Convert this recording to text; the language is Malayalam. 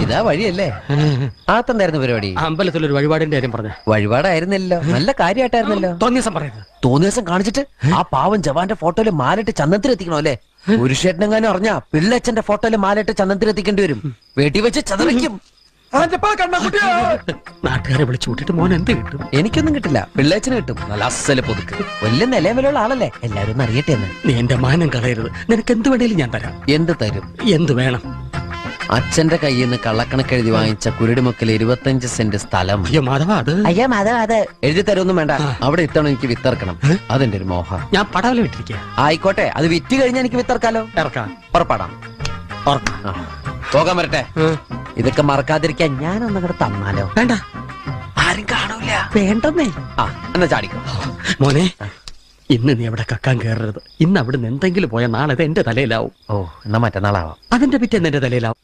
ഇതാ വഴിയല്ലേ? ആത്തെന്തായിരുന്നു പരിപാടി? അമ്പലത്തിലൊരു വഴിപാടിന്റെ കാര്യം പറഞ്ഞ. വഴിപാടായിരുന്നല്ലോ, നല്ല കാര്യമായിട്ടായിരുന്നല്ലോ. തോന്നിയ ദിവസം പറയരുത്. തോന്നിയ ദിവസം കാണിച്ചിട്ട് ആ പാവം ജവാന്റെ ഫോട്ടോയില് മാലിട്ട് ചന്ദനത്തിലെത്തിക്കണോ അല്ലേ? പുരുഷേട്ടനെങ്ങാനും അറിഞ്ഞാ പിള്ളച്ചന്റെ ഫോട്ടോയില് മാലിട്ട് ചന്ദനത്തിലെത്തിക്കേണ്ടി വരും. വീട്ടിൽ വെച്ച് ചതവയ്ക്കും. നാട്ടുകാരെ വിളിച്ചു കൂട്ടിട്ട് മോൻ എന്ത് കിട്ടും? എനിക്കൊന്നും കിട്ടില്ല, പിള്ളേച്ചന് കിട്ടും. നല്ല അസല് പുതുക്ക്, വലിയ നിലവിലുള്ള ആളല്ലേ, എല്ലാരും ഒന്ന് അറിയട്ടെ എന്ന്. നീ എന്റെ മാനം കളയരുത്. നിനക്ക് എന്ത് വേണേലും ഞാൻ തരാം. എന്ത് തരും? എന്ത് വേണം? അച്ഛന്റെ കയ്യിൽ നിന്ന് കള്ളക്കണക്കെഴുതി വാങ്ങിച്ച കുരുടിമുക്കിൽ 25 സെന്റ് സ്ഥലം. അയ്യോ മാധവ, അത് എഴുതി തരുമൊന്നും വേണ്ട. അവിടെ ഇത്തവണ എനിക്ക് വിത്തറക്കണം. അതെന്റെ ഒരു മോഹം. ഞാൻ പടവല വിട്ടിരിക്കുക. ആയിക്കോട്ടെ, അത് വിറ്റ് കഴിഞ്ഞാൽ എനിക്ക് വിത്തറക്കാലോ. ഇറക്കാം. പുറപ്പാടാം. പോകാൻ വരട്ടെ. ഇതൊക്കെ മറക്കാതിരിക്കാൻ ഞാനൊന്നും കൂടെ തന്നാലോ? വേണ്ട, ആരും കാണൂല. വേണ്ടെന്നേ. എന്നാ ചാടിക്കോ മോനെ. ഇന്ന് നീ അവിടെ കക്കാൻ കയറരുത്. ഇന്ന് അവിടുന്ന് എന്തെങ്കിലും പോയാൽ നാളെ എന്റെ തലയിലാവും. എന്നാ മറ്റന്നാളാവാം. അതിന്റെ പിറ്റേന്ന് എന്റെ തലയിലാവും.